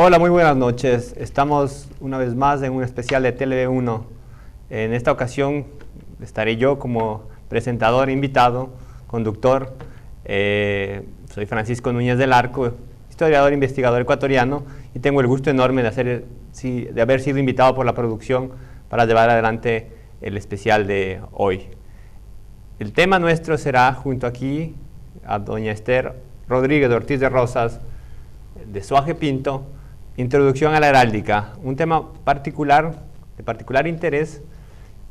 Hola, muy buenas noches. Estamos una vez más en un especial de TV1. En esta ocasión estaré yo como presentador invitado, conductor. Soy Francisco Núñez del Arco, historiador e investigador ecuatoriano, y tengo el gusto enorme de haber sido invitado por la producción para llevar adelante el especial de hoy. El tema nuestro será, junto aquí, a doña Esther Rodríguez de Ortiz de Rosas, de Suaje Pinto, Introducción a la Heráldica, un tema de particular interés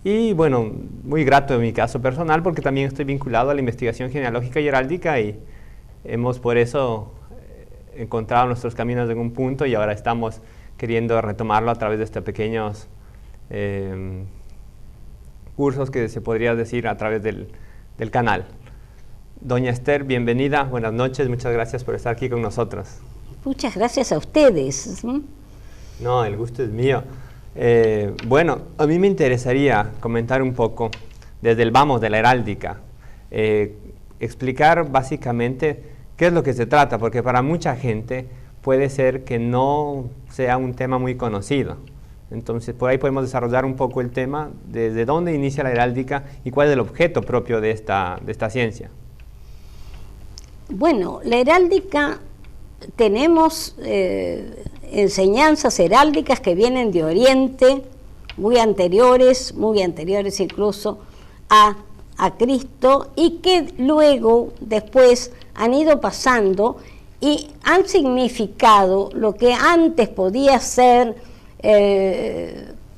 y, bueno, muy grato en mi caso personal, porque también estoy vinculado a la investigación genealógica y heráldica y hemos por eso encontrado nuestros caminos en un punto y ahora estamos queriendo retomarlo a través de estos pequeños cursos que se podría decir a través del canal. Doña Esther, bienvenida, buenas noches, muchas gracias por estar aquí con nosotros. Muchas gracias a ustedes. No, el gusto es mío. Bueno, a mí me interesaría comentar un poco desde el vamos de la heráldica, explicar básicamente qué es lo que se trata, porque para mucha gente puede ser que no sea un tema muy conocido. Entonces, por ahí podemos desarrollar un poco el tema, desde dónde inicia la heráldica y cuál es el objeto propio de esta ciencia. Bueno, la heráldica, tenemos enseñanzas heráldicas que vienen de Oriente, muy anteriores incluso a Cristo, y que luego, después, han ido pasando y han significado lo que antes podía ser,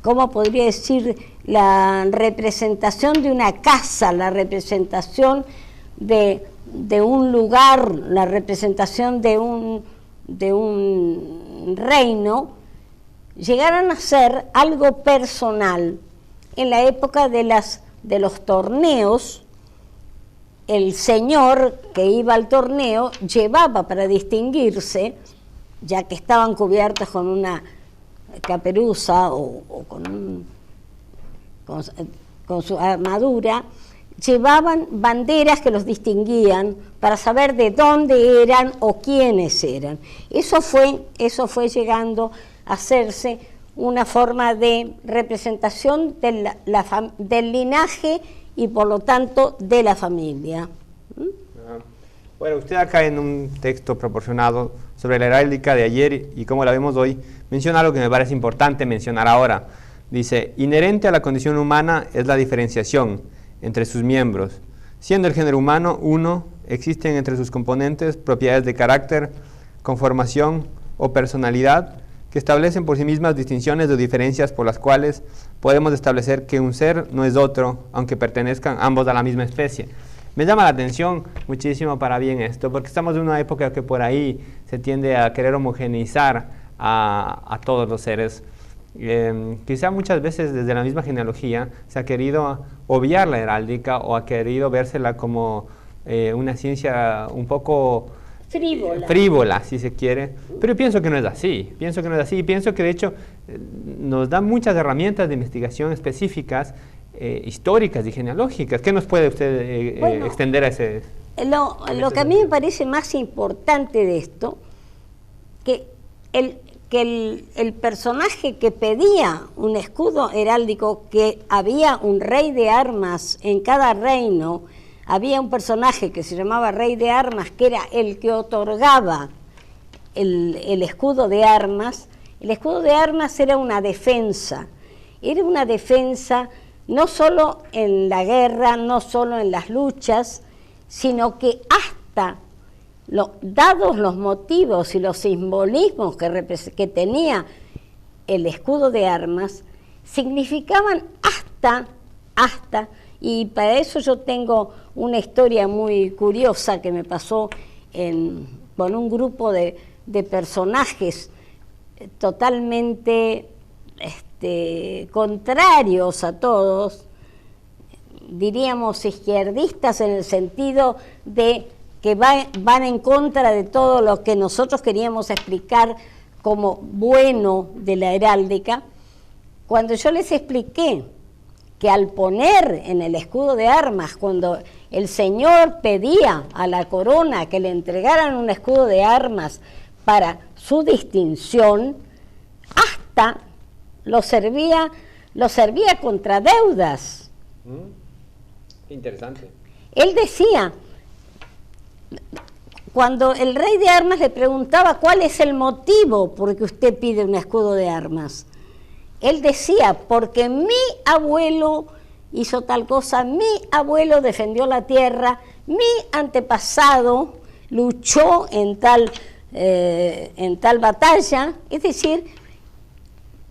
¿cómo podría decir?, la representación de una casa, la representación de un lugar, la representación de un reino, llegaron a ser algo personal. En la época de los torneos, el señor que iba al torneo llevaba para distinguirse, ya que estaban cubiertos con una caperuza o con su armadura, llevaban banderas que los distinguían para saber de dónde eran o quiénes eran. Eso fue llegando a hacerse una forma de representación del linaje y por lo tanto de la familia. Bueno, usted acá en un texto proporcionado sobre la heráldica de ayer y cómo la vemos hoy, menciona algo que me parece importante mencionar ahora. Dice, inherente a la condición humana es la diferenciación entre sus miembros. Siendo el género humano uno, existen entre sus componentes propiedades de carácter, conformación o personalidad que establecen por sí mismas distinciones o diferencias por las cuales podemos establecer que un ser no es otro, aunque pertenezcan ambos a la misma especie. Me llama la atención muchísimo para bien esto, porque estamos en una época que por ahí se tiende a querer homogeneizar a todos los seres. Quizá muchas veces desde la misma genealogía se ha querido obviar la heráldica o ha querido vérsela como una ciencia un poco frívola, si se quiere, pero pienso que no es así, y pienso que de hecho nos da muchas herramientas de investigación específicas, históricas y genealógicas. ¿Qué nos puede usted extender a ese? Lo que a mí me parece más importante de esto, que el personaje que pedía un escudo heráldico, que había un rey de armas en cada reino, había un personaje que se llamaba rey de armas, que era el que otorgaba el escudo de armas. El escudo de armas era una defensa no solo en la guerra, no solo en las luchas, sino que hasta dados los motivos y los simbolismos que tenía el escudo de armas, significaban hasta, y para eso yo tengo una historia muy curiosa que me pasó con un grupo de personajes totalmente contrarios a todos, diríamos izquierdistas en el sentido de que van en contra de todo lo que nosotros queríamos explicar como bueno de la heráldica. Cuando yo les expliqué que al poner en el escudo de armas, cuando el señor pedía a la corona que le entregaran un escudo de armas para su distinción, hasta lo servía contra deudas. Qué interesante. Él decía, cuando el rey de armas le preguntaba cuál es el motivo por que usted pide un escudo de armas, él decía, porque mi abuelo hizo tal cosa, mi abuelo defendió la tierra, mi antepasado luchó en tal batalla. Es decir,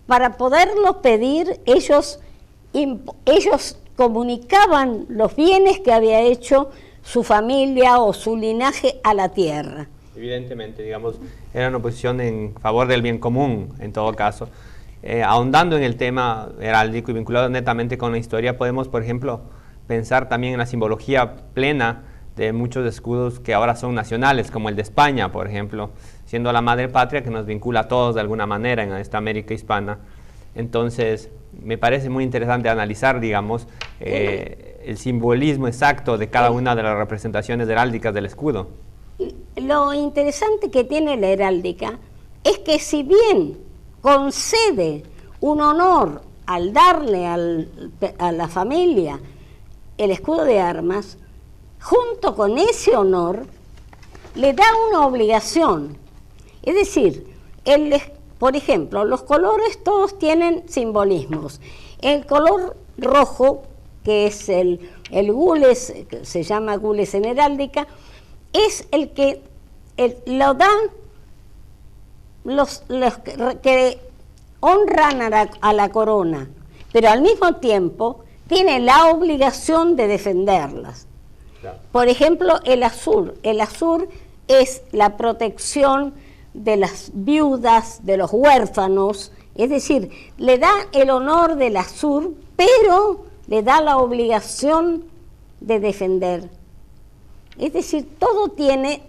para poderlo pedir, ellos comunicaban los bienes que había hecho su familia o su linaje a la tierra. Evidentemente, digamos, era una posición en favor del bien común, en todo caso. Ahondando en el tema heráldico y vinculado netamente con la historia, podemos, por ejemplo, pensar también en la simbología plena de muchos escudos que ahora son nacionales, como el de España, por ejemplo, siendo la madre patria que nos vincula a todos de alguna manera en esta América hispana. Entonces, me parece muy interesante analizar, digamos, el simbolismo exacto de cada una de las representaciones heráldicas del escudo. Lo interesante que tiene la heráldica es que, si bien concede un honor al darle a la familia el escudo de armas, junto con ese honor le da una obligación. Es decir, por ejemplo, los colores todos tienen simbolismos. El color rojo, que es el gules, que se llama gules en heráldica, es el que lo dan los que honran a la corona, pero al mismo tiempo tiene la obligación de defenderlas. Claro. Por ejemplo, el azul. El azul es la protección de las viudas, de los huérfanos, es decir, le da el honor del azul, pero le da la obligación de defender. Es decir, todo tiene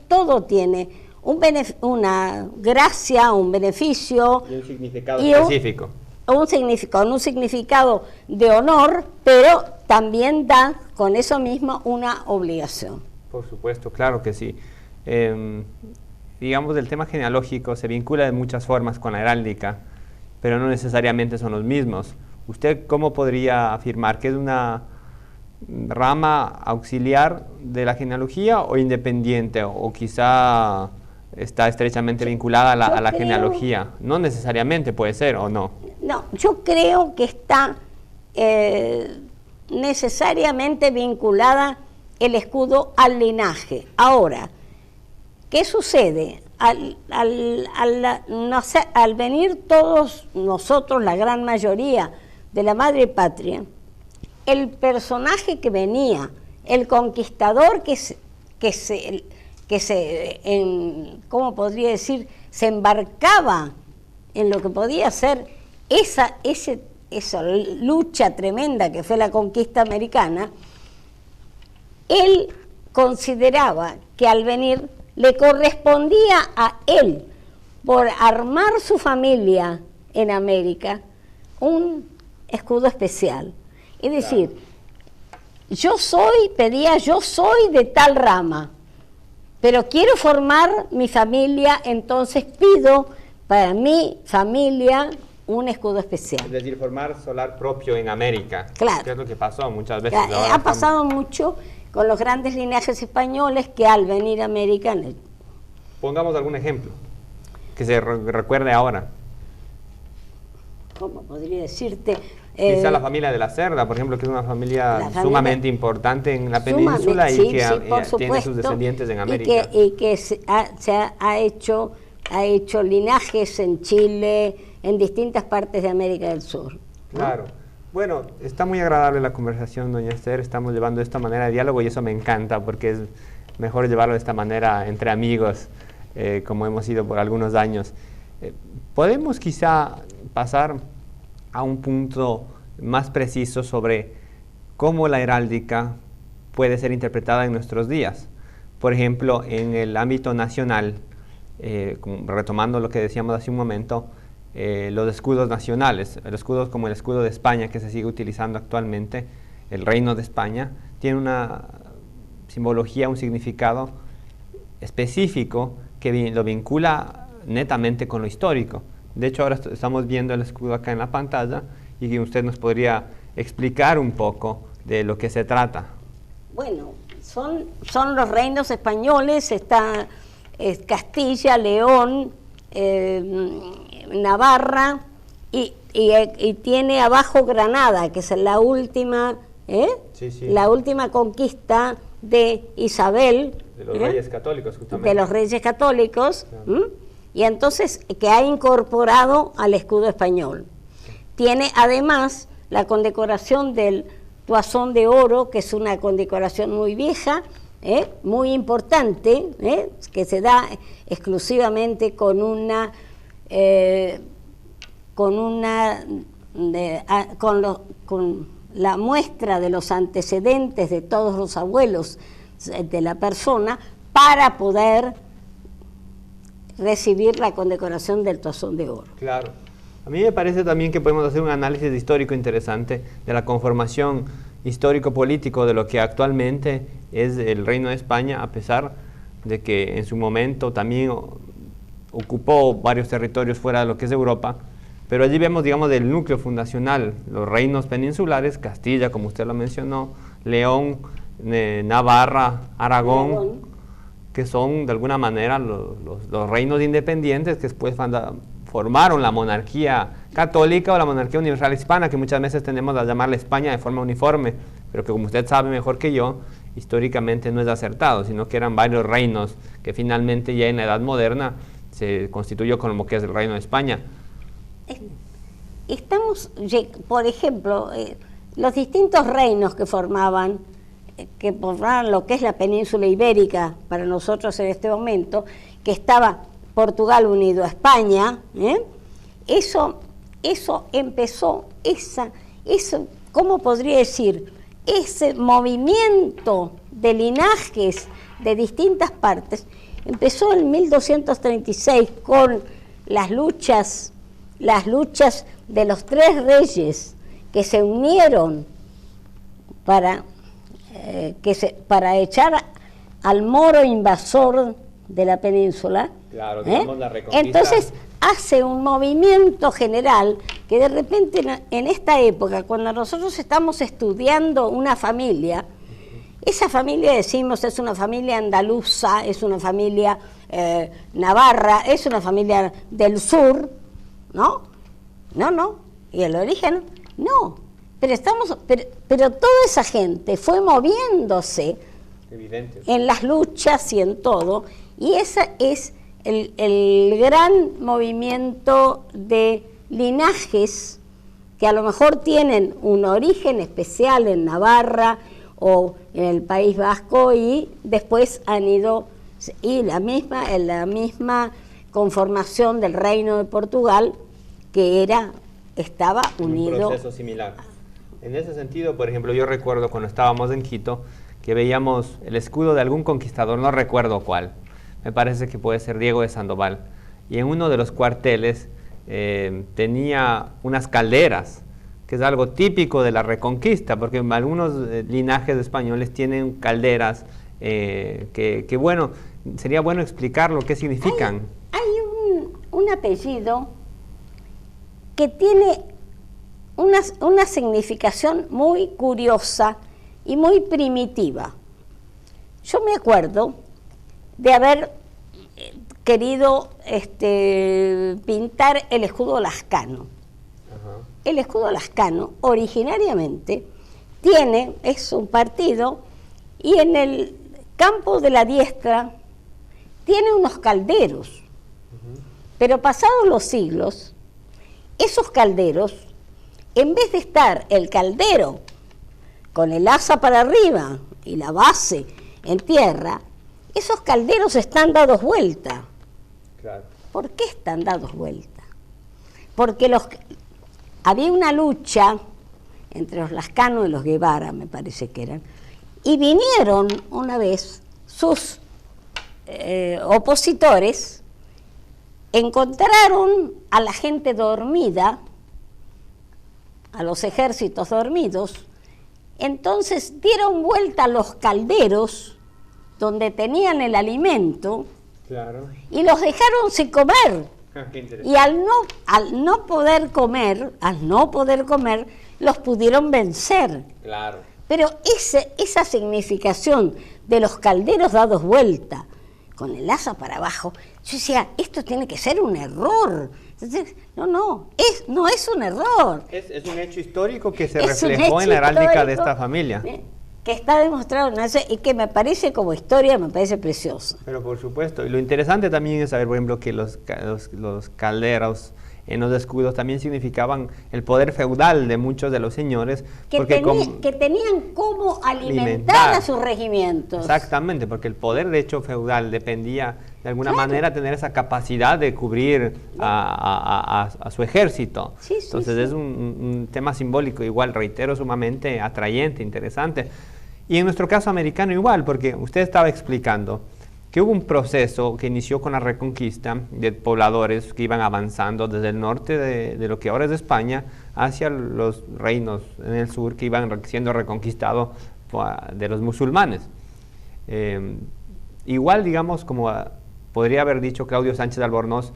una gracia, un beneficio y un significado específico. Un significado de honor, pero también da con eso mismo una obligación. Por supuesto, claro que sí. Digamos, el tema genealógico se vincula de muchas formas con la heráldica, pero no necesariamente son los mismos. ¿Usted cómo podría afirmar que es una rama auxiliar de la genealogía o independiente, o quizá está estrechamente vinculada a la genealogía? No necesariamente puede ser, ¿o no? No, yo creo que está necesariamente vinculada el escudo al linaje. Ahora, ¿qué sucede? Al venir todos nosotros, la gran mayoría, de la madre patria, el personaje que venía, el conquistador ¿cómo podría decir?, se embarcaba en lo que podía ser esa lucha tremenda que fue la conquista americana. Él consideraba que al venir le correspondía a él, por armar su familia en América, un escudo especial. Es decir, yo soy de tal rama, pero quiero formar mi familia, entonces pido para mi familia un escudo especial. Es decir, formar solar propio en América. Claro. Que es lo que pasó muchas veces. Claro, ha pasado mucho con los grandes linajes españoles que al venir a América... Pongamos algún ejemplo que se recuerde ahora. ¿Cómo podría decirte? Quizá la familia de la Cerda, por ejemplo, que es una familia sumamente importante en la península y que tiene sus descendientes en América. Y que ha hecho linajes en Chile, en distintas partes de América del Sur, ¿no? Claro. Bueno, está muy agradable la conversación, doña Esther. Estamos llevando de esta manera de diálogo y eso me encanta, porque es mejor llevarlo de esta manera entre amigos, como hemos ido por algunos años. Podemos quizá pasar a un punto más preciso sobre cómo la heráldica puede ser interpretada en nuestros días. Por ejemplo, en el ámbito nacional, retomando lo que decíamos hace un momento, los escudos nacionales, los escudos como el escudo de España, que se sigue utilizando actualmente, el Reino de España, tiene una simbología, un significado específico que lo vincula netamente con lo histórico. De hecho, ahora estamos viendo el escudo acá en la pantalla y que usted nos podría explicar un poco de lo que se trata. Bueno, son los reinos españoles, está Castilla, León, Navarra y tiene abajo Granada, que es la última, la última conquista de Isabel. De los reyes católicos, justamente. De los reyes católicos, Claro. Y entonces que ha incorporado al escudo español. Tiene además la condecoración del Toisón de Oro, que es una condecoración muy vieja, muy importante, que se da exclusivamente con la muestra de los antecedentes de todos los abuelos de la persona para poder recibir la condecoración del Toisón de Oro. Claro. A mí me parece también que podemos hacer un análisis histórico interesante de la conformación histórico-político de lo que actualmente es el Reino de España, a pesar de que en su momento también ocupó varios territorios fuera de lo que es Europa, pero allí vemos, digamos, del núcleo fundacional, los reinos peninsulares, Castilla, como usted lo mencionó, León, Navarra, Aragón, que son de alguna manera los reinos independientes que después formaron la monarquía católica o la monarquía universal hispana, que muchas veces tenemos a llamarla España de forma uniforme, pero que como usted sabe mejor que yo, históricamente no es acertado, sino que eran varios reinos que finalmente ya en la Edad Moderna se constituyó como que es el Reino de España. Estamos, por ejemplo, los distintos reinos que formaban lo que es la península ibérica para nosotros en este momento, que estaba Portugal unido a España, eso empezó, ¿cómo podría decir? Ese movimiento de linajes de distintas partes empezó en 1236 con las luchas de los tres reyes que se unieron para echar al moro invasor de la península. Claro, digamos la reconquista. Entonces hace un movimiento general que de repente en esta época, cuando nosotros estamos estudiando una familia, esa familia decimos es una familia andaluza, es una familia navarra, es una familia del sur, ¿no? No, y el origen, no. Pero toda esa gente fue moviéndose Evidente. En las luchas y en todo, y ese es el gran movimiento de linajes que a lo mejor tienen un origen especial en Navarra o en el País Vasco y después han ido, y la misma conformación del Reino de Portugal que estaba unido. Un proceso similar. En ese sentido, por ejemplo, yo recuerdo cuando estábamos en Quito que veíamos el escudo de algún conquistador, no recuerdo cuál, me parece que puede ser Diego de Sandoval, y en uno de los cuarteles tenía unas calderas, que es algo típico de la Reconquista, porque algunos linajes españoles tienen calderas que bueno, sería bueno explicarlo, qué significan. Hay un apellido que tiene una significación muy curiosa y muy primitiva. Yo me acuerdo de haber querido pintar el escudo lascano. Ajá. El escudo lascano originariamente es un partido y en el campo de la diestra tiene unos calderos. Pero pasados los siglos, esos calderos, en vez de estar el caldero con el asa para arriba y la base en tierra, esos calderos están dados vuelta. Claro. ¿Por qué están dados vuelta? Porque había una lucha entre los lascanos y los Guevara, me parece que eran, y vinieron una vez sus opositores, encontraron a la gente dormida, a los ejércitos dormidos, entonces dieron vuelta a los calderos donde tenían el alimento Claro. Y los dejaron sin comer. Qué interesante. Y al no poder comer, los pudieron vencer. Claro. Pero esa significación de los calderos dados vuelta, con el asa para abajo, yo decía, esto tiene que ser un error. Entonces, no es un error. Es un hecho histórico que se Es un reflejó en hecho la heráldica de histórico, esta familia. Que está demostrado en eso y que me parece como historia, me parece precioso. Pero por supuesto, y lo interesante también es saber, por ejemplo, que los calderos en los escudos también significaban el poder feudal de muchos de los señores. Que tenían cómo alimentar a sus regimientos. Exactamente, porque el poder de hecho feudal dependía de alguna manera tener esa capacidad de cubrir a su ejército. Sí, Entonces es un tema simbólico igual, reitero, sumamente atrayente, interesante. Y en nuestro caso americano igual, porque usted estaba explicando que hubo un proceso que inició con la reconquista de pobladores que iban avanzando desde el norte de lo que ahora es España hacia los reinos en el sur que iban siendo reconquistados de los musulmanes. Igual, digamos, como podría haber dicho Claudio Sánchez de Albornoz,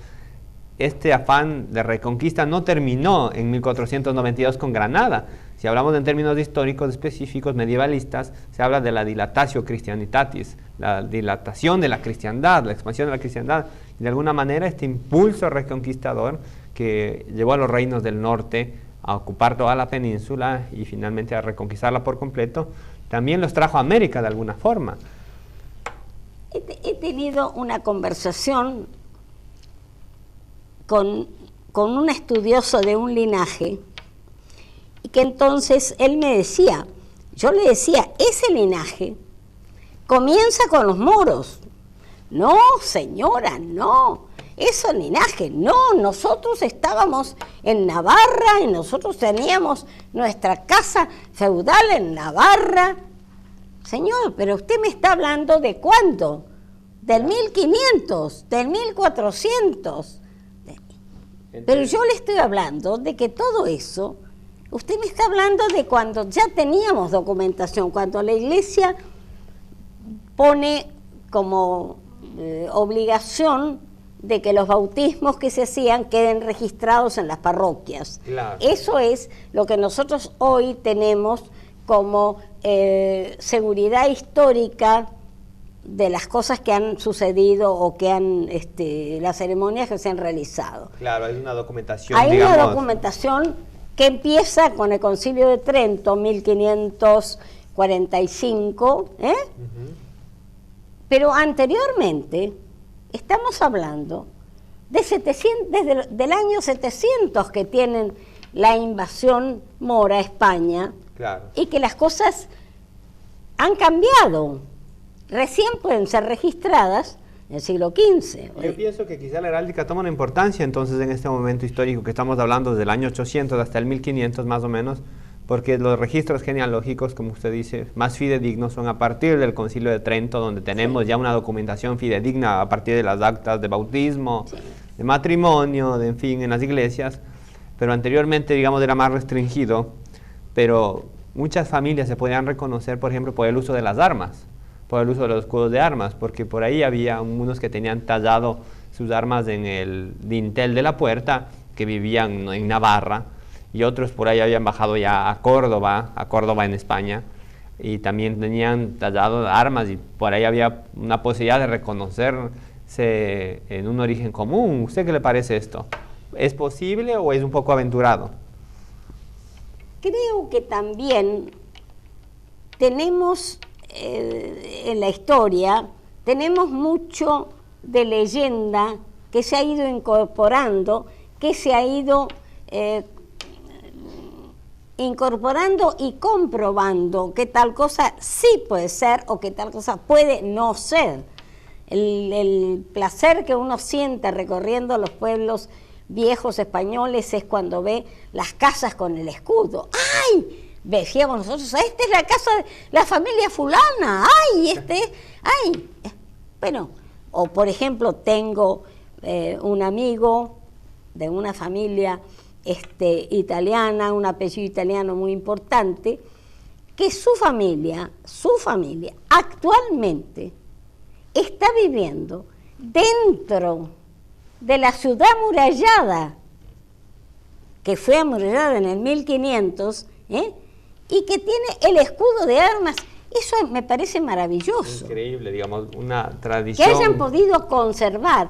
este afán de reconquista no terminó en 1492 con Granada. Si hablamos en términos históricos específicos medievalistas, se habla de la dilatatio Christianitatis, la dilatación de la cristiandad, la expansión de la cristiandad, y de alguna manera este impulso reconquistador que llevó a los reinos del norte a ocupar toda la península y finalmente a reconquistarla por completo, también los trajo a América de alguna forma. He tenido una conversación con un estudioso de un linaje, y que entonces él me decía, yo le decía, ese linaje comienza con los moros. No, señora, no, ese linaje, no, nosotros estábamos en Navarra y nosotros teníamos nuestra casa feudal en Navarra. Señor, pero usted me está hablando de ¿cuándo? Del 1500, del 1400. Pero yo le estoy hablando de que todo eso, usted me está hablando de cuando ya teníamos documentación, cuando la Iglesia pone como obligación de que los bautismos que se hacían queden registrados en las parroquias. Claro. Eso es lo que nosotros hoy tenemos como seguridad histórica de las cosas que han sucedido o que han, las ceremonias que se han realizado. Claro, hay una documentación, Hay digamos. una documentación que empieza con el Concilio de Trento, 1545, Pero anteriormente, estamos hablando de 700, del año 700 que tienen la invasión mora a España, Claro. y que las cosas han cambiado. Recién pueden ser registradas en el siglo XV. Yo pienso que quizá la heráldica toma una importancia entonces en este momento histórico que estamos hablando desde el año 800 hasta el 1500 más o menos, porque los registros genealógicos, como usted dice, más fidedignos son a partir del Concilio de Trento, donde tenemos ya una documentación fidedigna a partir de las actas de bautismo, de matrimonio, en fin, en las iglesias, pero anteriormente, digamos, era más restringido, pero muchas familias se podían reconocer, por ejemplo, por el uso de las armas, por el uso de los escudos de armas, porque por ahí había unos que tenían tallado sus armas en el dintel de la puerta, que vivían en Navarra, y otros por ahí habían bajado ya a Córdoba en España, y también tenían tallado armas, y por ahí había una posibilidad de reconocerse en un origen común. ¿Usted qué le parece esto? ¿Es posible o es un poco aventurado? Creo que también tenemos en la historia, tenemos mucho de leyenda que se ha ido incorporando, que se ha ido incorporando y comprobando que tal cosa sí puede ser o que tal cosa puede no ser. El placer que uno siente recorriendo los pueblos viejos españoles es cuando ve las casas con el escudo. ¡Ay! Decíamos nosotros, esta es la casa de la familia fulana, ¡ay! ¡Ay! Bueno, o por ejemplo, tengo un amigo de una familia italiana, un apellido italiano muy importante, que su familia actualmente está viviendo dentro de la ciudad amurallada, que fue amurallada en el 1500, y que tiene el escudo de armas. Eso me parece maravilloso. Increíble, digamos, una tradición. Que hayan podido conservar.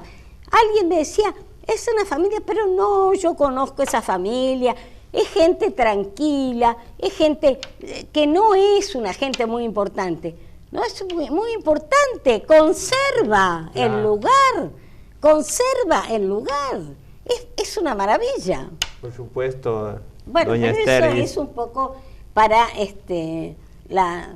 Alguien me decía, es una familia, pero no, yo conozco esa familia, es gente tranquila, es gente que no es una gente muy importante. No es muy importante, conserva el lugar, conserva el lugar. Es una maravilla. Por supuesto, bueno, doña pero Esther. Eso es un poco para la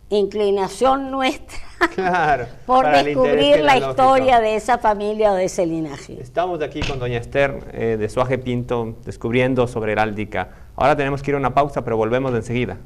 inclinación nuestra, claro, por descubrir la historia de esa familia o de ese linaje. Estamos aquí con doña Esther de Suaje Pinto, descubriendo sobre heráldica. Ahora tenemos que ir a una pausa, pero volvemos enseguida.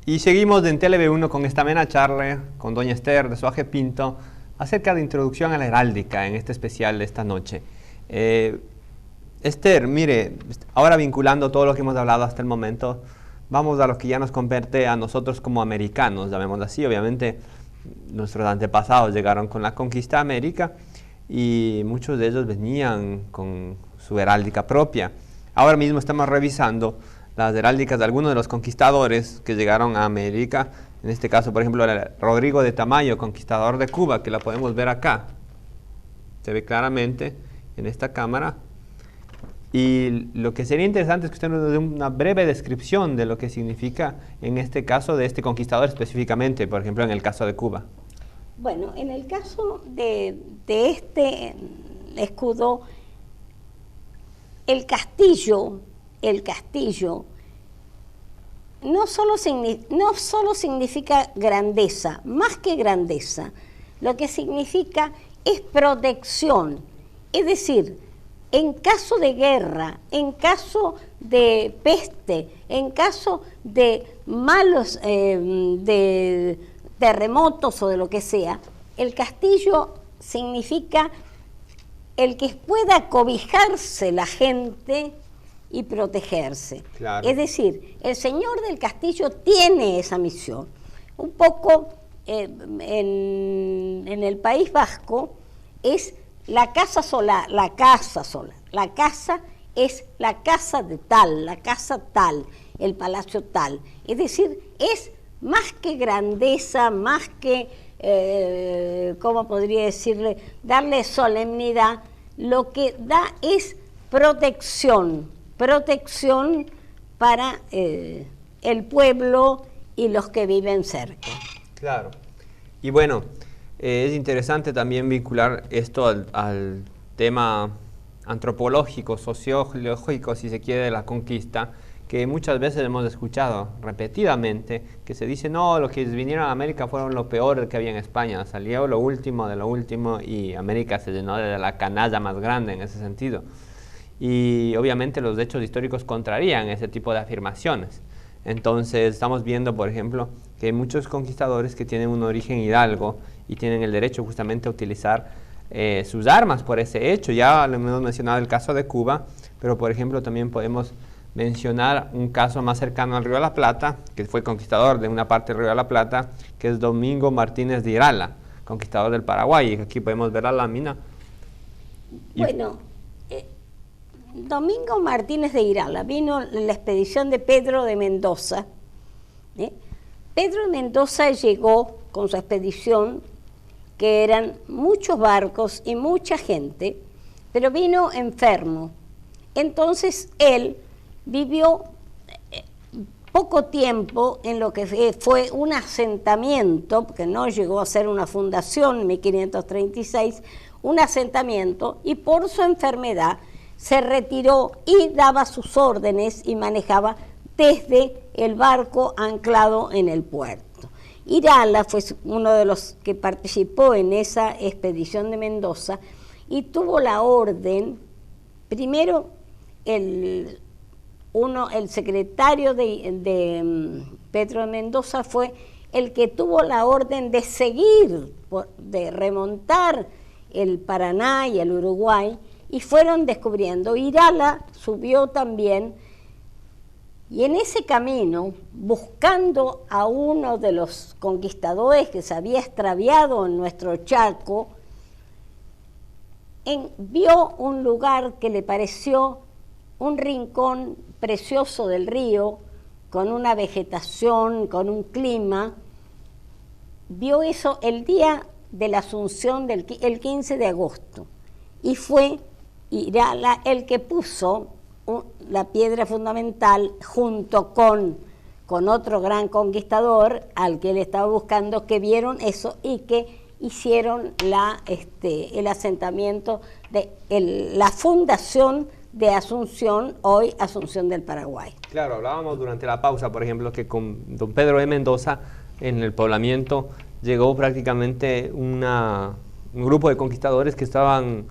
Y seguimos en TLV1 con esta amena charla con doña Esther de Suaje Pinto acerca de introducción a la heráldica en este especial de esta noche. Esther, mire, ahora vinculando todo lo que hemos hablado hasta el momento, vamos a lo que ya nos compete a nosotros como americanos, llamémoslo así. Obviamente nuestros antepasados llegaron con la conquista de América y muchos de ellos venían con su heráldica propia. Ahora mismo estamos revisando las heráldicas de algunos de los conquistadores que llegaron a América, en este caso, por ejemplo, Rodrigo de Tamayo, conquistador de Cuba, que la podemos ver acá. Se ve claramente en esta cámara. Y lo que sería interesante es que usted nos dé una breve descripción de lo que significa, en este caso, de este conquistador específicamente, por ejemplo, en el caso de Cuba. Bueno, en el caso de este escudo, el castillo no solo significa grandeza, más que grandeza, lo que significa es protección. Es decir, en caso de guerra, en caso de peste, en caso de malos, de terremotos o de lo que sea, el castillo significa el que pueda cobijarse la gente y protegerse. Claro. Es decir, el señor del castillo tiene esa misión. Un poco en el País Vasco es la casa sola, la casa es la casa de tal, la casa tal, el palacio tal. Es decir, es más que grandeza, más que, ¿cómo podría decirle? Darle solemnidad, lo que da es protección para el pueblo y los que viven cerca. Claro. Y bueno, es interesante también vincular esto al tema antropológico, sociológico, si se quiere, de la conquista, que muchas veces hemos escuchado repetidamente, que se dice, no, los que vinieron a América fueron lo peor que había en España, salió lo último de lo último y América se llenó de la canalla más grande en ese sentido. Y obviamente los hechos históricos contrarían ese tipo de afirmaciones. Entonces estamos viendo, por ejemplo, que hay muchos conquistadores que tienen un origen hidalgo y tienen el derecho justamente a utilizar sus armas por ese hecho. Ya lo hemos mencionado el caso de Cuba, pero por ejemplo también podemos mencionar un caso más cercano al Río de la Plata, que fue conquistador de una parte del Río de la Plata, que es Domingo Martínez de Irala, conquistador del Paraguay. Y aquí podemos ver la lámina. Bueno, Domingo Martínez de Irala vino en la expedición de Pedro de Mendoza. Pedro de Mendoza llegó con su expedición, que eran muchos barcos y mucha gente, pero vino enfermo. Entonces él vivió poco tiempo en lo que fue un asentamiento, porque no llegó a ser una fundación en 1536, un asentamiento, y por su enfermedad se retiró y daba sus órdenes y manejaba desde el barco anclado en el puerto. Irala fue uno de los que participó en esa expedición de Mendoza y tuvo la orden, primero el secretario de Pedro de Mendoza fue el que tuvo la orden de seguir, de remontar el Paraná y el Uruguay, y fueron descubriendo. Irala subió también, y en ese camino, buscando a uno de los conquistadores que se había extraviado en nuestro Chaco, vio un lugar que le pareció un rincón precioso del río, con una vegetación, con un clima. Vio eso el día de la Asunción, el 15 de agosto, y fue Irala el que puso la piedra fundamental junto con otro gran conquistador al que él estaba buscando, que vieron eso y que hicieron el asentamiento la fundación de Asunción, hoy Asunción del Paraguay. Claro, hablábamos durante la pausa, por ejemplo, que con don Pedro de Mendoza en el poblamiento llegó prácticamente un grupo de conquistadores que estaban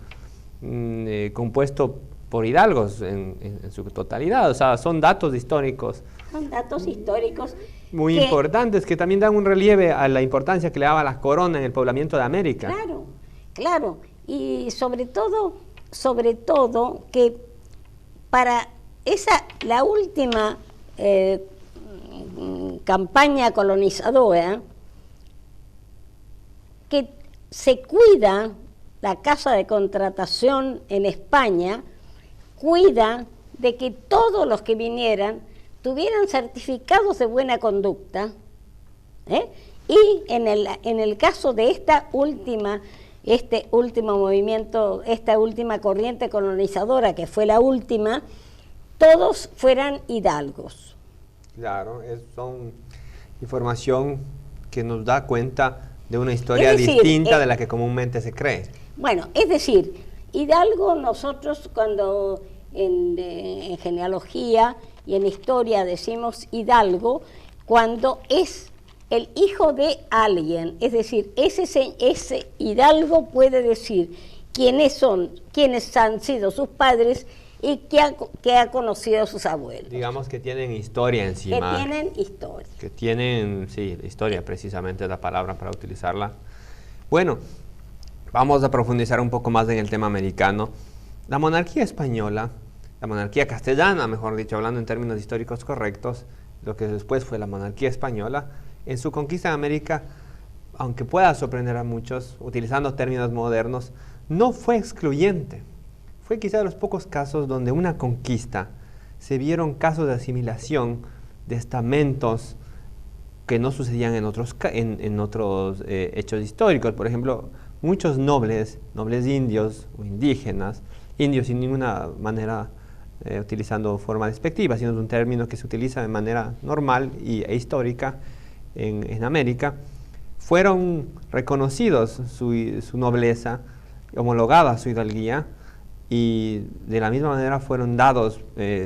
compuestos por hidalgos en su totalidad. O sea, son datos históricos. Son datos históricos muy importantes, que también dan un relieve a la importancia que le daba la corona en el poblamiento de América. Claro, claro. Y sobre todo que para la última campaña colonizadora, que se cuida la casa de contratación en España, cuida de que todos los que vinieran tuvieran certificados de buena conducta, y en el caso de este último movimiento, esta última corriente colonizadora, que fue la última, todos fueran hidalgos. Claro, son información que nos da cuenta de una historia distinta de la que comúnmente se cree. Bueno, es decir, hidalgo, nosotros cuando en genealogía y en historia decimos hidalgo, cuando es el hijo de alguien, es decir, ese hidalgo puede decir quiénes han sido sus padres y que ha conocido a sus abuelos. Digamos que tienen historia encima. Que tienen historia. Que tienen, sí, historia precisamente es la palabra para utilizarla. Bueno, vamos a profundizar un poco más en el tema americano. La monarquía española, la monarquía castellana, mejor dicho, hablando en términos históricos correctos, lo que después fue la monarquía española, en su conquista de América, aunque pueda sorprender a muchos, utilizando términos modernos, no fue excluyente. Fue quizá de los pocos casos donde una conquista se vieron casos de asimilación de estamentos que no sucedían en otros hechos históricos. Por ejemplo, muchos nobles indios o indígenas, indios sin ninguna manera utilizando forma despectiva, sino es un término que se utiliza de manera normal e histórica en América, fueron reconocidos su nobleza, homologada su hidalguía, y de la misma manera fueron dados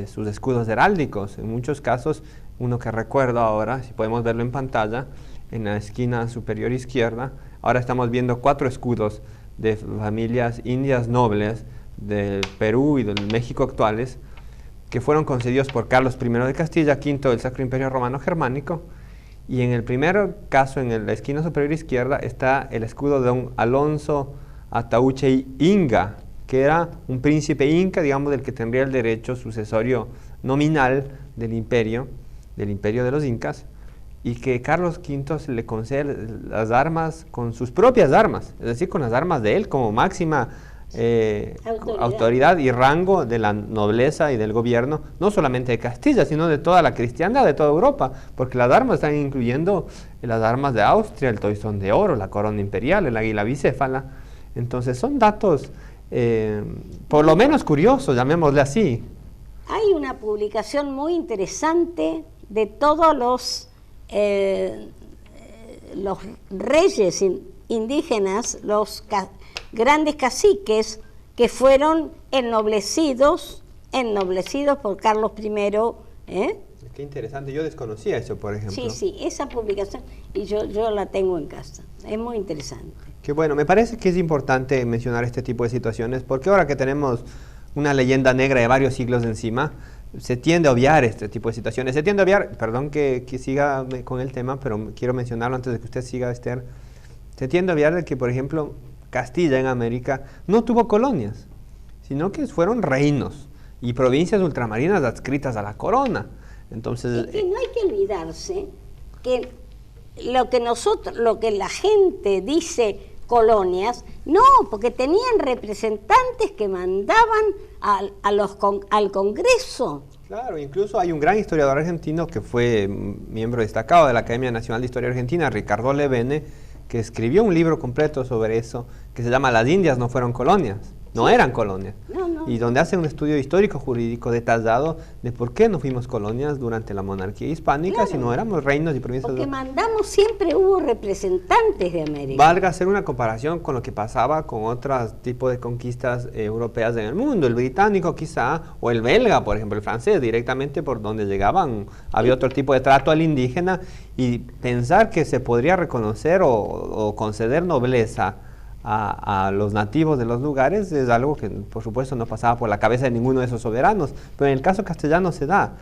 sus escudos heráldicos. En muchos casos, uno que recuerdo ahora, si podemos verlo en pantalla, en la esquina superior izquierda, ahora estamos viendo 4 escudos de familias indias nobles del Perú y del México actuales, que fueron concedidos por Carlos I de Castilla, V del Sacro Imperio Romano Germánico. Y en el primer caso, en la esquina superior izquierda, está el escudo de don Alonso Atauche Inga, que era un príncipe inca, digamos, del que tendría el derecho sucesorio nominal del imperio de los incas, y que Carlos V se le concede las armas con sus propias armas, es decir, con las armas de él como máxima autoridad y rango de la nobleza y del gobierno, no solamente de Castilla, sino de toda la cristiandad, de toda Europa, porque las armas están incluyendo las armas de Austria, el toisón de oro, la corona imperial, el águila bicéfala. Entonces son datos por lo menos curiosos, llamémosle así. Hay una publicación muy interesante de todos los reyes indígenas, los grandes caciques que fueron ennoblecidos por Carlos I. Qué interesante, yo desconocía eso, por ejemplo. Sí, esa publicación, y yo la tengo en casa, es muy interesante. Qué bueno, me parece que es importante mencionar este tipo de situaciones, porque ahora que tenemos una leyenda negra de varios siglos encima, se tiende a obviar este tipo de situaciones. Se tiende a obviar, perdón que siga con el tema, pero quiero mencionarlo antes de que usted siga, Esther. Se tiende a obviar de que, por ejemplo, Castilla en América no tuvo colonias, sino que fueron reinos y provincias ultramarinas adscritas a la corona. Entonces, es que no hay que olvidarse que lo que la gente dice colonias, no, porque tenían representantes que mandaban al Congreso. Claro, incluso hay un gran historiador argentino que fue miembro destacado de la Academia Nacional de Historia Argentina, Ricardo Levene, que escribió un libro completo sobre eso, que se llama Las Indias no fueron colonias, no eran colonias. No. Y donde hace un estudio histórico jurídico detallado de por qué no fuimos colonias durante la monarquía hispánica, claro, si no éramos reinos y provincias. Porque mandamos, siempre hubo representantes de América. Valga hacer una comparación con lo que pasaba con otros tipos de conquistas europeas en el mundo, el británico quizá, o el belga, por ejemplo, el francés, directamente por donde llegaban, había otro tipo de trato al indígena, y pensar que se podría reconocer o conceder nobleza a los nativos de los lugares es algo que por supuesto no pasaba por la cabeza de ninguno de esos soberanos, pero en el caso castellano se da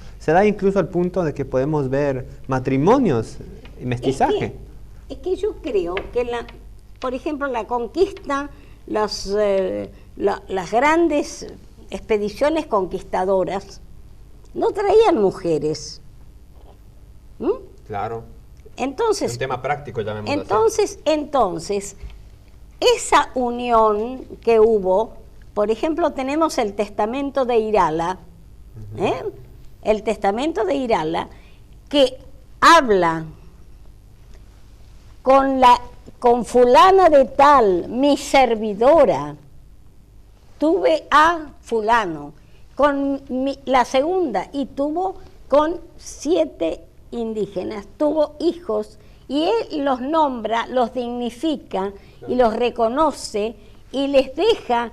incluso al punto de que podemos ver matrimonios y mestizaje. Es que yo creo que por ejemplo la conquista, las grandes expediciones conquistadoras no traían mujeres. Claro. Entonces, un tema práctico, llamémoslo así. Entonces, esa unión que hubo, por ejemplo, tenemos el testamento de Irala, el testamento de Irala, que habla con fulana de tal, mi servidora, tuve a fulano, la segunda, y tuvo con 7 indígenas, tuvo hijos, y él los nombra, los dignifica y los reconoce y les deja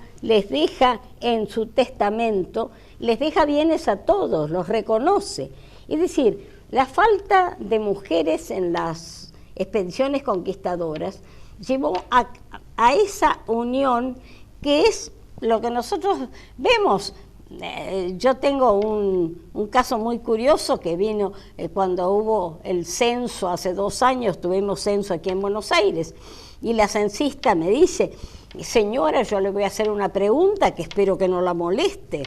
en su testamento, les deja bienes a todos, los reconoce. Es decir, la falta de mujeres en las expediciones conquistadoras llevó a esa unión que es lo que nosotros vemos. Yo tengo un caso muy curioso que vino cuando hubo el censo, hace 2 años tuvimos censo aquí en Buenos Aires, y la censista me dice, señora, yo le voy a hacer una pregunta que espero que no la moleste.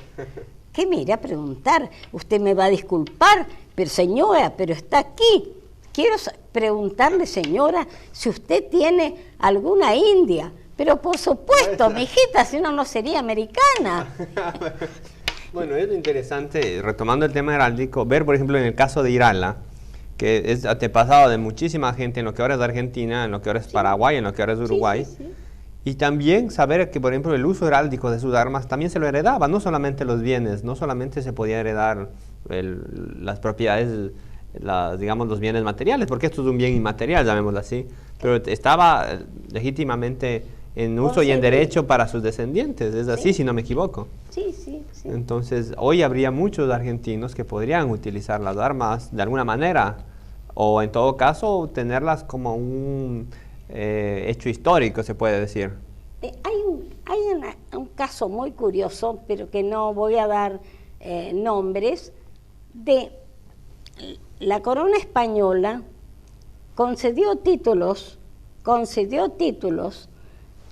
¿Qué me irá a preguntar? Usted me va a disculpar, pero señora, pero está aquí. Quiero preguntarle, señora, si usted tiene alguna india. Pero por supuesto, mijita, si no sería americana. Bueno, es interesante, retomando el tema heráldico, ver, por ejemplo, en el caso de Irala, que es antepasado de muchísima gente en lo que ahora es Argentina, en lo que ahora es Paraguay, en lo que ahora es Uruguay, y también saber que, por ejemplo, el uso heráldico de sus armas también se lo heredaba, no solamente los bienes, no solamente se podía heredar las propiedades, digamos, los bienes materiales, porque esto es un bien inmaterial, llamémoslo así, pero estaba legítimamente en uso y en derecho para sus descendientes, es así, si no me equivoco. Sí. Entonces, hoy habría muchos argentinos que podrían utilizar las armas de alguna manera, o en todo caso, tenerlas como un hecho histórico, se puede decir. Hay un caso muy curioso, pero que no voy a dar nombres, de la corona española concedió títulos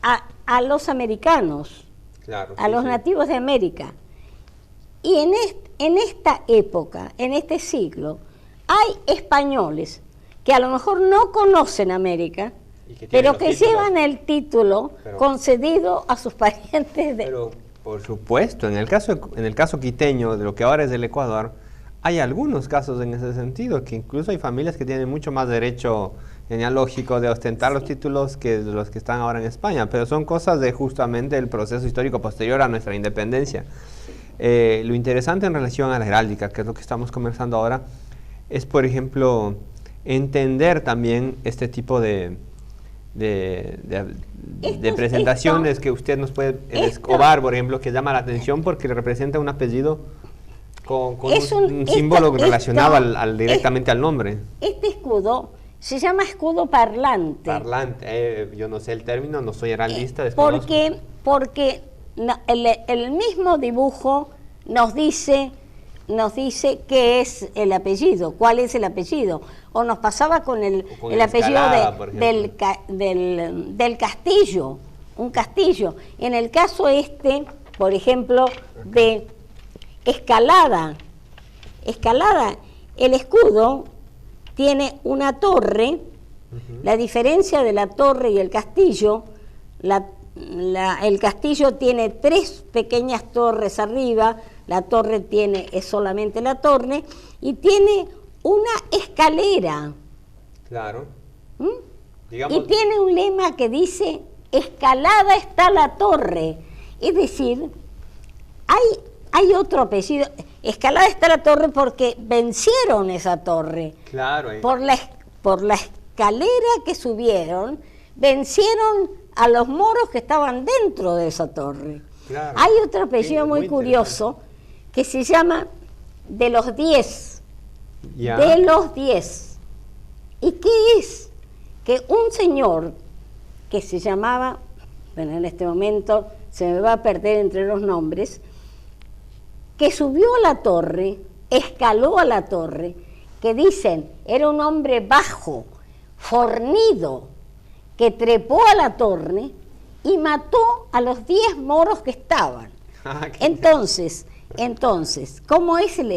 a los americanos. Claro, a los nativos de América. Y en esta época, en este siglo, hay españoles que a lo mejor no conocen América, pero que llevan el título concedido a sus parientes de... Pero, por supuesto, en el caso quiteño, de lo que ahora es el Ecuador, hay algunos casos en ese sentido, que incluso hay familias que tienen mucho más derecho genealógico de ostentar los títulos que los que están ahora en España, pero son cosas de justamente el proceso histórico posterior a nuestra independencia. Lo interesante en relación a la heráldica, que es lo que estamos conversando ahora, es, por ejemplo, entender también este tipo de presentaciones que usted nos puede... El Escobar, por ejemplo, que llama la atención porque le representa un apellido con un símbolo relacionado directamente al nombre. Este escudo se llama escudo parlante. Parlante, yo no sé el término, no soy heraldista. Porque el mismo dibujo nos dice qué es el apellido, cuál es el apellido. O nos pasaba con el apellido del castillo, un castillo. En el caso por ejemplo, de Escalada, el escudo tiene una torre. La diferencia de la torre y el castillo, el castillo tiene 3 pequeñas torres arriba, la torre es solamente la torre, y tiene una escalera. Claro. Y tiene un lema que dice, escalada está la torre. Es decir, hay otro apellido. Escalada está la torre porque vencieron esa torre. Claro. Por la escalera que subieron, vencieron a los moros que estaban dentro de esa torre. Claro. Hay otro apellido muy curioso que se llama de los 10. Ya. De los 10. ¿Y qué es? Que un señor que se llamaba, bueno, en este momento se me va a perder entre los nombres, que subió a la torre, escaló a la torre, que dicen era un hombre bajo, fornido, que trepó a la torre y mató a los 10 moros que estaban. Entonces, ¿cómo es el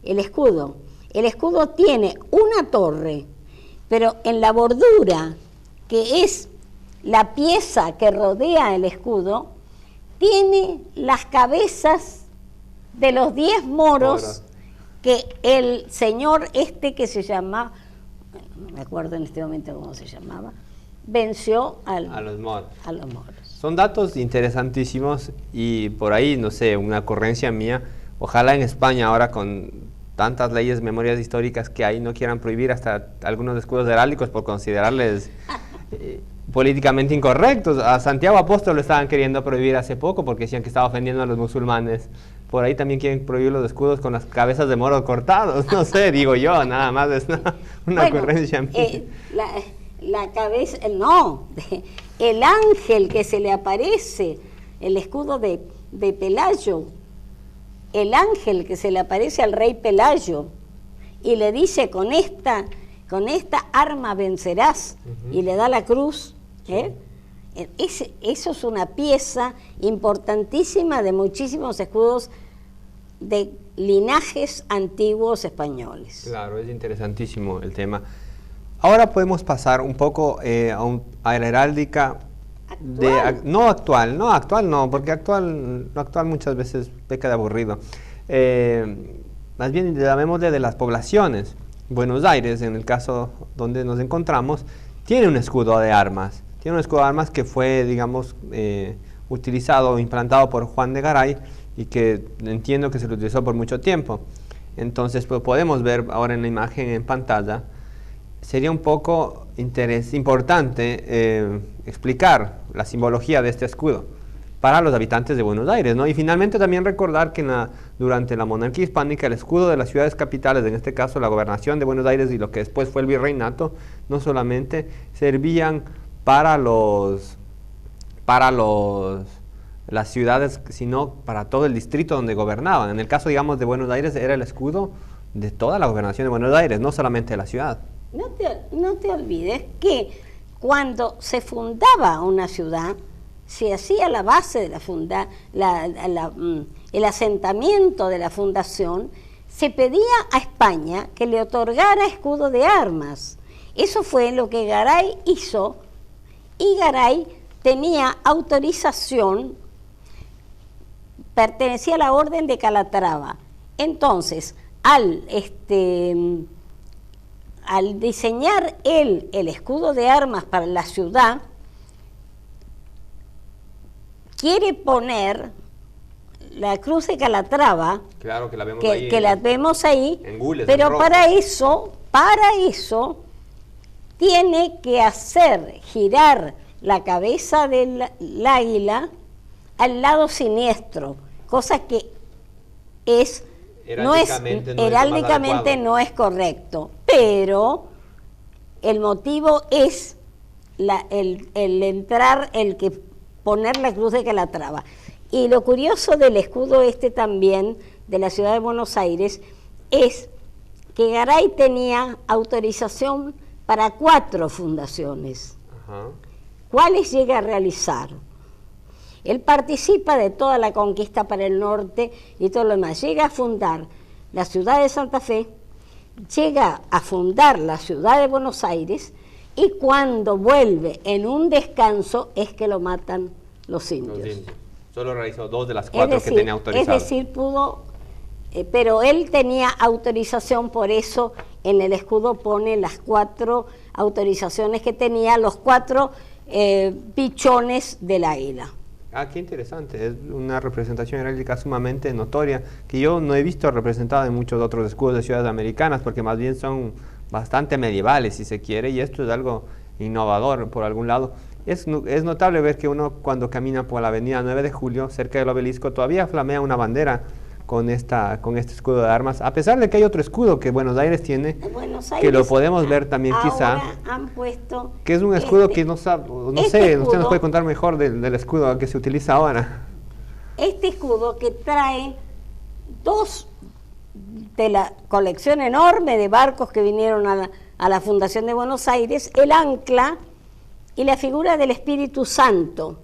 escudo? El escudo tiene una torre, pero en la bordura, que es la pieza que rodea el escudo, tiene las cabezas de los 10 moros que el señor que se llama, no me acuerdo en este momento cómo se llamaba, venció a los moros. Son datos interesantísimos y por ahí, no sé, una ocurrencia mía, ojalá en España ahora con tantas leyes, memorias históricas que hay, no quieran prohibir hasta algunos escudos heráldicos por considerarles políticamente incorrectos. A Santiago Apóstol lo estaban queriendo prohibir hace poco porque decían que estaba ofendiendo a los musulmanes. Por ahí también quieren prohibir los escudos con las cabezas de moros cortados. No sé, digo yo, nada más es una ocurrencia mía. La cabeza, el ángel que se le aparece, el escudo de Pelayo, el ángel que se le aparece al rey Pelayo y le dice con esta arma vencerás, y le da la cruz. Eso es una pieza importantísima de muchísimos escudos de linajes antiguos españoles. Claro, es interesantísimo el tema. Ahora podemos pasar un poco a la heráldica no actual, porque actual muchas veces peca de aburrido. Más bien llamémosle de las poblaciones. Buenos Aires, en el caso donde nos encontramos, tiene un escudo de armas. Tiene un escudo de armas que fue, digamos, utilizado o implantado por Juan de Garay y que entiendo que se lo utilizó por mucho tiempo. Entonces, pues, podemos ver ahora en la imagen en pantalla. Sería un poco importante explicar la simbología de este escudo para los habitantes de Buenos Aires, ¿no? Y finalmente también recordar que durante la monarquía hispánica el escudo de las ciudades capitales, en este caso la gobernación de Buenos Aires y lo que después fue el virreinato, no solamente servían para las ciudades, sino para todo el distrito donde gobernaban. En el caso, digamos, de Buenos Aires era el escudo de toda la gobernación de Buenos Aires, no solamente de la ciudad. No te olvides que cuando se fundaba una ciudad, se hacía la base de el asentamiento de la fundación, se pedía a España que le otorgara escudo de armas. Eso fue lo que Garay hizo, y Garay tenía autorización, pertenecía a la Orden de Calatrava. Entonces, al diseñar él el escudo de armas para la ciudad, quiere poner la cruz de Calatrava, claro, que la vemos que la vemos ahí, en gules, pero en rojo. para eso tiene que hacer girar la cabeza del águila al lado siniestro, cosa que heráldicamente no es correcto, pero el motivo es poner la cruz de Calatrava. Y lo curioso del escudo también de la ciudad de Buenos Aires es que Garay tenía autorización para 4 fundaciones. Ajá. ¿Cuáles llega a realizar? Él participa de toda la conquista para el norte y todo lo demás. Llega a fundar la ciudad de Santa Fe, llega a fundar la ciudad de Buenos Aires, y cuando vuelve en un descanso es que lo matan los indios. Solo realizó 2 de las 4 que tenía autorizadas. Es decir, pero él tenía autorización, por eso en el escudo pone las 4 autorizaciones que tenía, los 4 pichones del águila. Ah, qué interesante, es una representación heráldica sumamente notoria, que yo no he visto representada en muchos otros escudos de ciudades americanas, porque más bien son bastante medievales, si se quiere, y esto es algo innovador por algún lado. Es notable ver que uno, cuando camina por la avenida 9 de Julio, cerca del obelisco, todavía flamea una bandera con este escudo de armas, a pesar de que hay otro escudo que Buenos Aires tiene, que lo podemos ver también quizá, han puesto que es un escudo que no sé, usted nos puede contar mejor del escudo que se utiliza ahora. Este escudo que trae 2 de la colección enorme de barcos que vinieron a la Fundación de Buenos Aires, el ancla y la figura del Espíritu Santo,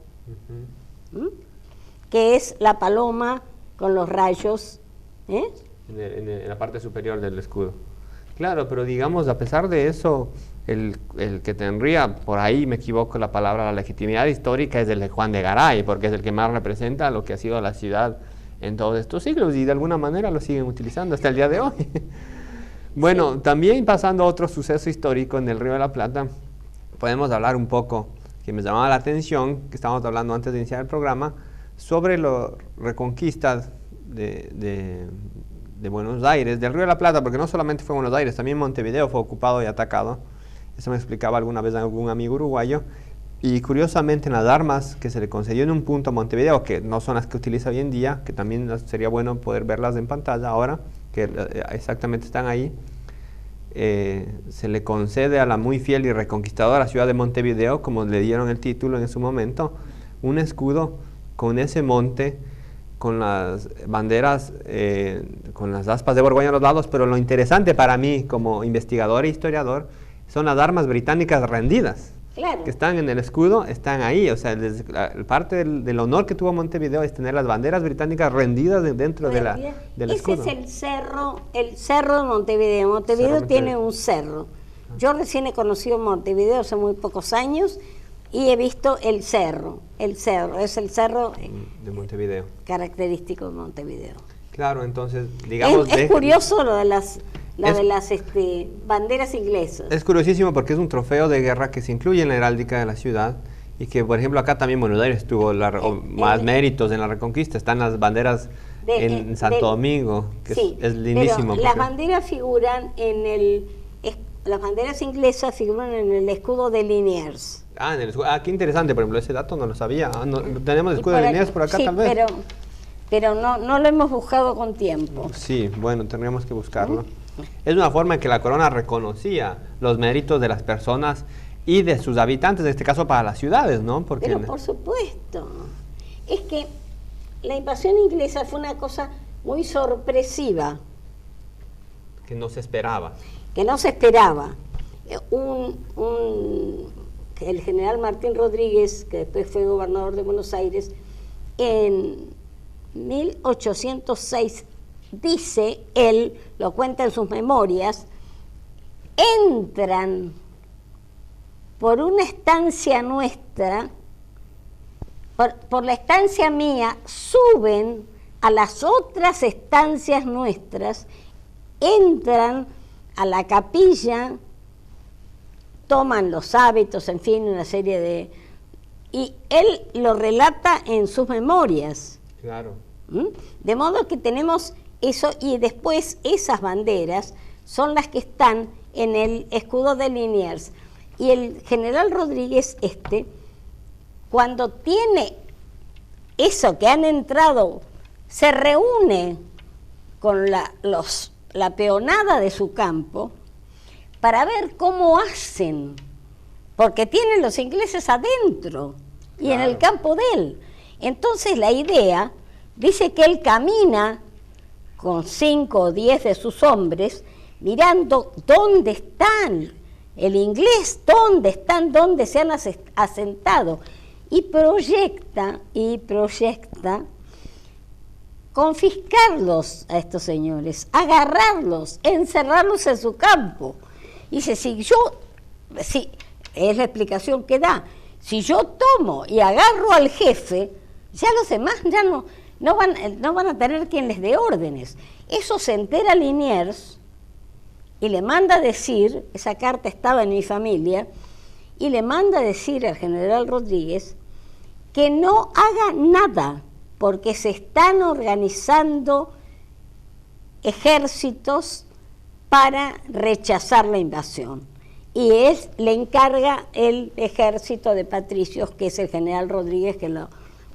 que es la paloma con los rayos, en la parte superior del escudo. Claro, pero digamos, a pesar de eso, el que tendría, por ahí me equivoco la palabra, la legitimidad histórica es el de Juan de Garay, porque es el que más representa lo que ha sido la ciudad en todos estos siglos, y de alguna manera lo siguen utilizando hasta el día de hoy. Bueno, también pasando a otro suceso histórico en el Río de la Plata, podemos hablar un poco, que me llamaba la atención, que estábamos hablando antes de iniciar el programa, sobre las reconquistas de Buenos Aires, del Río de la Plata, porque no solamente fue Buenos Aires, también Montevideo fue ocupado y atacado. Eso me explicaba alguna vez algún amigo uruguayo. Y curiosamente, en las armas que se le concedió en un punto a Montevideo, que no son las que utiliza hoy en día, que también sería bueno poder verlas en pantalla ahora, que exactamente están ahí, se le concede a la muy fiel y reconquistadora ciudad de Montevideo, como le dieron el título en su momento, un escudo con ese monte, con las banderas, con las aspas de Borgoña a los lados, pero lo interesante para mí como investigador e historiador son las armas británicas rendidas. Claro. Que están en el escudo, están ahí, o sea, parte del honor que tuvo Montevideo es tener las banderas británicas rendidas dentro del escudo. Ese es el cerro de Montevideo. Montevideo tiene un cerro. Yo recién he conocido Montevideo hace muy pocos años y he visto el cerro, es el cerro de Montevideo, característico de Montevideo. Claro, entonces, digamos... Es curioso lo de las banderas inglesas. Es curiosísimo porque es un trofeo de guerra que se incluye en la heráldica de la ciudad y que, por ejemplo, acá también Buenos Aires tuvo más méritos en la reconquista. Están las banderas en Santo Domingo, que sí, es lindísimo. Pero las banderas figuran las banderas inglesas figuran en el escudo de Liniers. Qué interesante, por ejemplo, ese dato no lo sabía. Tenemos el escudo de Liniers por acá, tal vez. Pero no lo hemos buscado con tiempo. Sí, bueno, tendríamos que buscarlo. Es una forma en que la corona reconocía los méritos de las personas y de sus habitantes, en este caso para las ciudades, ¿no? Pero por supuesto, es que la invasión inglesa fue una cosa muy sorpresiva. Que no se esperaba. Que no se esperaba. el general Martín Rodríguez, que después fue gobernador de Buenos Aires, en 1806, dice él, lo cuenta en sus memorias, entran por una estancia nuestra, por la estancia mía, suben a las otras estancias nuestras, entran a la capilla, toman los hábitos, en fin, una serie de... Y él lo relata en sus memorias. Claro. De modo que tenemos eso, y después esas banderas son las que están en el escudo de Liniers. Y el general Rodríguez, cuando tiene eso que han entrado, se reúne con la peonada de su campo para ver cómo hacen, porque tienen los ingleses adentro y en el campo de él. Entonces la idea, dice que él camina con 5 o 10 de sus hombres, mirando dónde están el inglés, dónde se han asentado, y proyecta confiscarlos a estos señores, agarrarlos, encerrarlos en su campo. Y dice, si es la explicación que da, si yo tomo y agarro al jefe, ya los demás ya no van a tener quien les dé órdenes. Eso se entera Liniers y le manda a decir, esa carta estaba en mi familia, y le manda a decir al general Rodríguez que no haga nada, porque se están organizando ejércitos para rechazar la invasión. Y él le encarga el ejército de patricios, que es el general Rodríguez, que es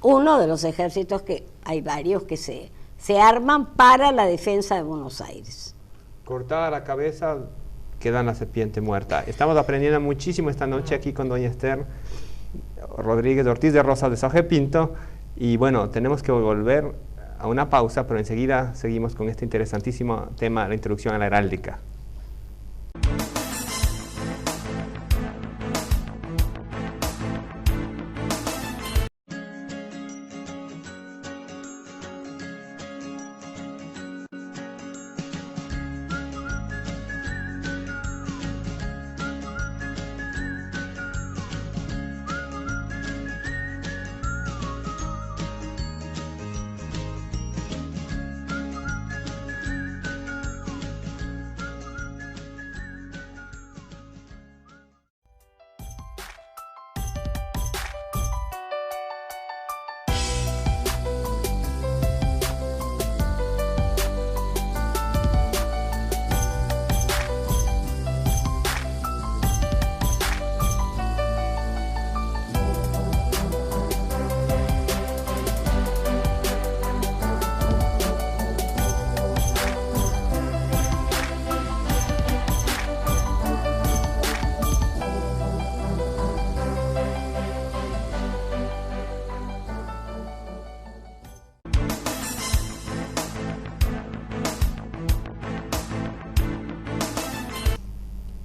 uno de los ejércitos, que hay varios que se arman para la defensa de Buenos Aires. Cortada la cabeza, queda la serpiente muerta. Estamos aprendiendo muchísimo esta noche aquí con doña Esther Rodríguez Ortiz de Rosas de Saje Pinto. Y bueno, tenemos que volver a una pausa, pero enseguida seguimos con este interesantísimo tema, la introducción a la heráldica.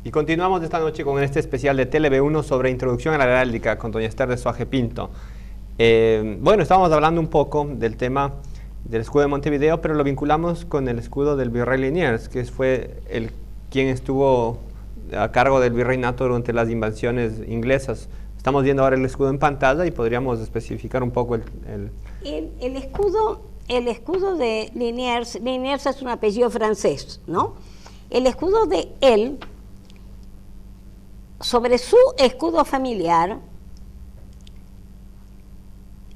Y continuamos esta noche con este especial de TLV1 sobre introducción a la heráldica con doña Esther de Saje Pinto. Bueno, estábamos hablando un poco del tema del escudo de Montevideo, pero lo vinculamos con el escudo del virrey Liniers, que fue quien estuvo a cargo del virreinato durante las invasiones inglesas. Estamos viendo ahora el escudo en pantalla y podríamos especificar un poco el escudo de Liniers. Liniers es un apellido francés, ¿no? El escudo de él, sobre su escudo familiar,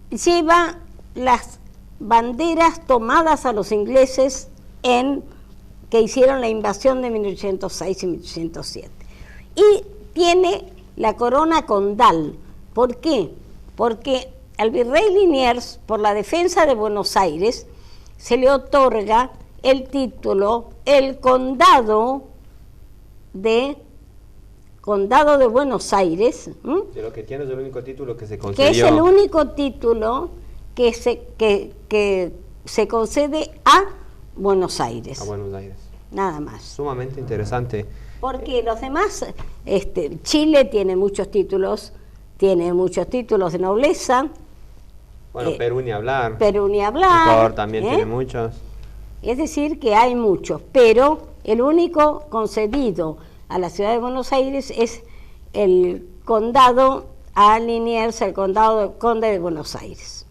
lleva las banderas tomadas a los ingleses que hicieron la invasión de 1806 y 1807. Y tiene la corona condal. ¿Por qué? Porque al virrey Liniers, por la defensa de Buenos Aires, se le otorga el título, el condado de Buenos Aires. De lo que tiene es el único título que se concedió. Que es el único título que se concede a Buenos Aires. A Buenos Aires. nada más. Sumamente interesante. Porque los demás, Chile tiene muchos títulos de nobleza. Bueno, Perú ni hablar. Ecuador también tiene muchos. Es decir, que hay muchos, pero el único concedido a la ciudad de Buenos Aires es el condado a Liniers, el condado de Conde de Buenos Aires,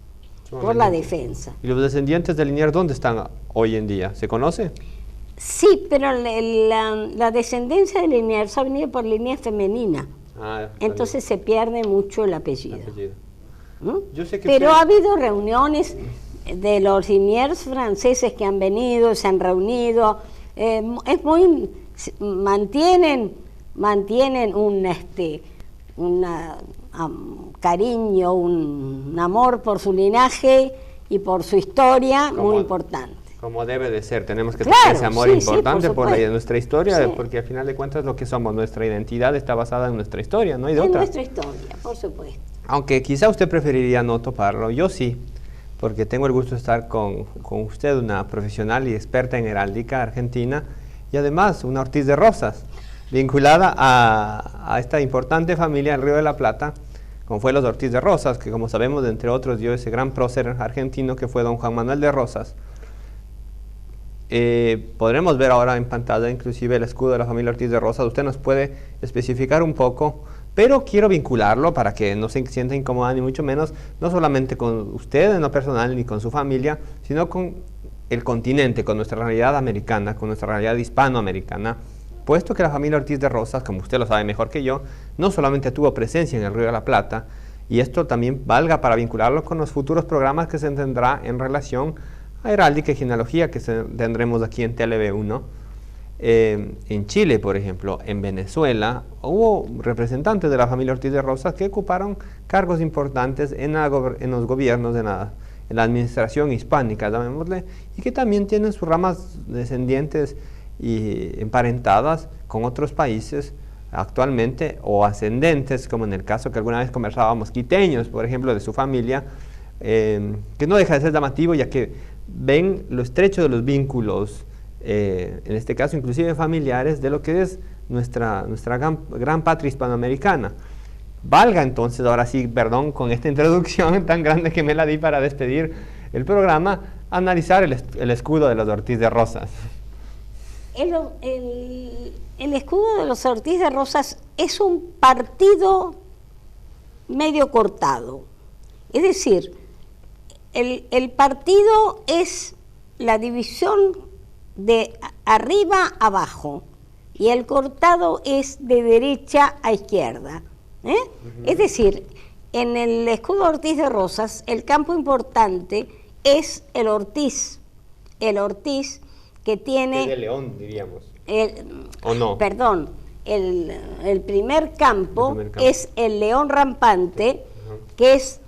por la defensa. ¿Y los descendientes de Liniers dónde están hoy en día? ¿Se conoce? Sí, pero la descendencia de Liniers ha venido por línea femenina. Entonces se pierde mucho el apellido. Yo sé que pero ha habido reuniones de los Liniers franceses que han venido, se han reunido. Mantienen un cariño, un amor por su linaje y por su historia muy importante. Como debe de ser, tenemos que tener ese amor importante por nuestra historia, porque al final de cuentas lo que somos, nuestra identidad está basada en nuestra historia, no hay de otra. En nuestra historia, por supuesto. Aunque quizá usted preferiría no toparlo, yo sí, porque tengo el gusto de estar con usted, una profesional y experta en heráldica argentina, y además una Ortiz de Rosas, vinculada a esta importante familia del Río de la Plata, como fue los Ortiz de Rosas, que como sabemos, entre otros, dio ese gran prócer argentino que fue don Juan Manuel de Rosas. Podremos ver ahora en pantalla inclusive el escudo de la familia Ortiz de Rosas. Usted nos puede especificar un poco, pero quiero vincularlo para que no se sienta incómoda ni mucho menos, no solamente con usted en lo personal ni con su familia, sino con el continente, con nuestra realidad americana, con nuestra realidad hispanoamericana, puesto que la familia Ortiz de Rosas, como usted lo sabe mejor que yo, no solamente tuvo presencia en el Río de la Plata, y esto también valga para vincularlo con los futuros programas que se tendrá en relación a heráldica y genealogía que tendremos aquí en TLV1. En Chile, por ejemplo, en Venezuela, hubo representantes de la familia Ortiz de Rosas que ocuparon cargos importantes en los gobiernos, en la administración hispánica, llamémosle, y que también tienen sus ramas descendientes y emparentadas con otros países actualmente, o ascendentes, como en el caso que alguna vez conversábamos, quiteños, por ejemplo, de su familia, que no deja de ser llamativo, ya que ven lo estrecho de los vínculos, en este caso inclusive familiares, de lo que es nuestra gran patria hispanoamericana. Valga entonces, ahora sí, perdón, con esta introducción tan grande que me la di para despedir el programa, analizar el escudo de los Ortiz de Rosas. El escudo de los Ortiz de Rosas es un partido medio cortado, es decir, el partido es la división de arriba a abajo y el cortado es de derecha a izquierda. Es decir, en el escudo Ortiz de Rosas el campo importante es el Ortiz que tiene... de león, diríamos. ¿O no? Perdón, el primer campo es el león rampante, que es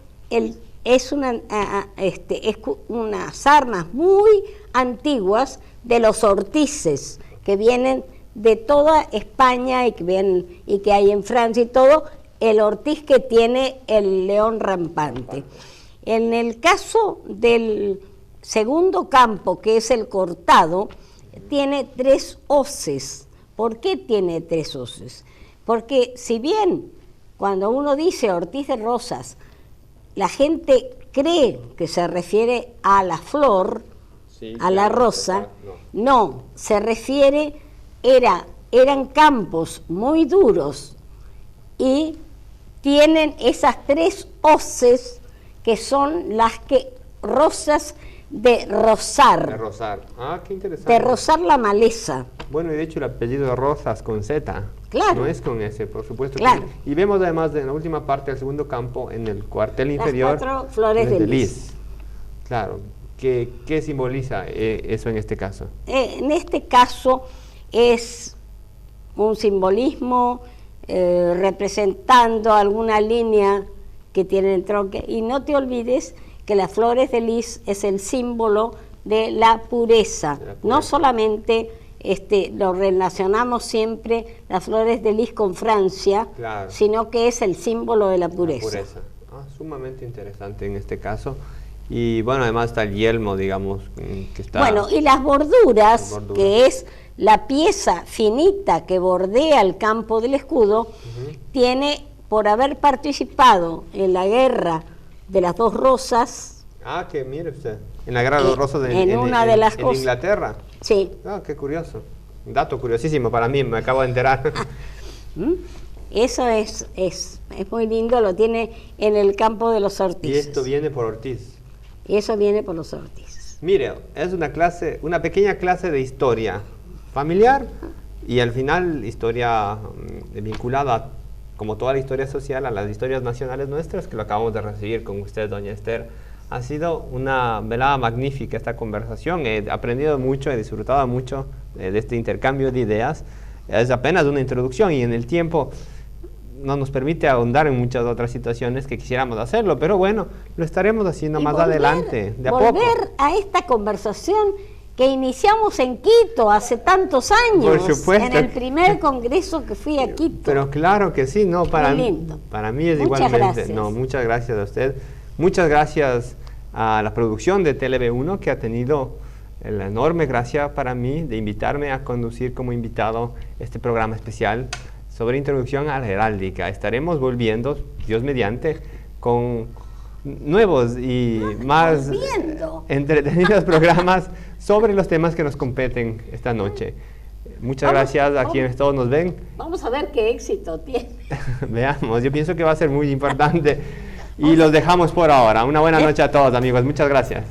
unas armas muy antiguas de los Ortices, que vienen de toda España y que hay en Francia y todo, el Ortiz que tiene el león rampante. En el caso del segundo campo, que es el cortado, tiene 3 hoces. ¿Por qué tiene 3 hoces? Porque si bien cuando uno dice Ortiz de Rosas, la gente cree que se refiere a la flor, a la rosa, no, se refiere, eran campos muy duros y tienen esas 3 hoces que son las rosas de rozar. De rozar. Ah, qué interesante. De rozar la maleza. Bueno, y de hecho el apellido de Rosas con Z. Claro. No es con S, por supuesto. Claro. Y vemos además en la última parte del segundo campo, en el cuartel inferior, las 4 flores de lis. Claro. ¿Qué simboliza eso en este caso? En este caso es un simbolismo representando alguna línea que tiene el tronque. Y no te olvides que las flores de lis es el símbolo de la pureza. No solamente lo relacionamos siempre las flores de lis con Francia, claro, sino que es el símbolo de la pureza. Sumamente interesante en este caso. Y bueno, además está el yelmo, digamos, que está... Bueno, y las borduras, que es la pieza finita que bordea el campo del escudo tiene, por haber participado en la guerra de las dos rosas. Ah, que mire usted, en la guerra de los rosas en una de las en cosas. Inglaterra. Sí. Ah, qué curioso. Un dato curiosísimo para mí, me acabo de enterar. Eso es muy lindo, lo tiene en el campo de los Y Ortiz. esto viene por Ortiz. Y eso viene por los Ortiz. Mire, es una pequeña clase de historia familiar y al final historia vinculada, como toda la historia social, a las historias nacionales nuestras, que lo acabamos de recibir con usted, doña Esther. Ha sido una velada magnífica esta conversación, he aprendido mucho, he disfrutado mucho de este intercambio de ideas. Es apenas una introducción y en el tiempo no nos permite ahondar en muchas otras situaciones que quisiéramos hacerlo, pero bueno, lo estaremos haciendo más adelante, de a poco. Volver a esta conversación que iniciamos en Quito hace tantos años, Por supuesto. en el primer congreso que fui a Quito. Pero claro que sí, no, para Muy lindo. Para mí es Muchas igualmente. gracias. No, muchas gracias a usted. Muchas gracias a la producción de TLB1 que ha tenido la enorme gracia para mí de invitarme a conducir como invitado este programa especial sobre introducción a la heráldica. Estaremos volviendo, Dios mediante, con nuevos y más entretenidos programas sobre los temas que nos competen esta noche. Muchas gracias a quienes todos nos ven. Vamos a ver qué éxito tiene. Veamos, yo pienso que va a ser muy importante. Y los dejamos por ahora. Una buena noche a todos, amigos. Muchas gracias.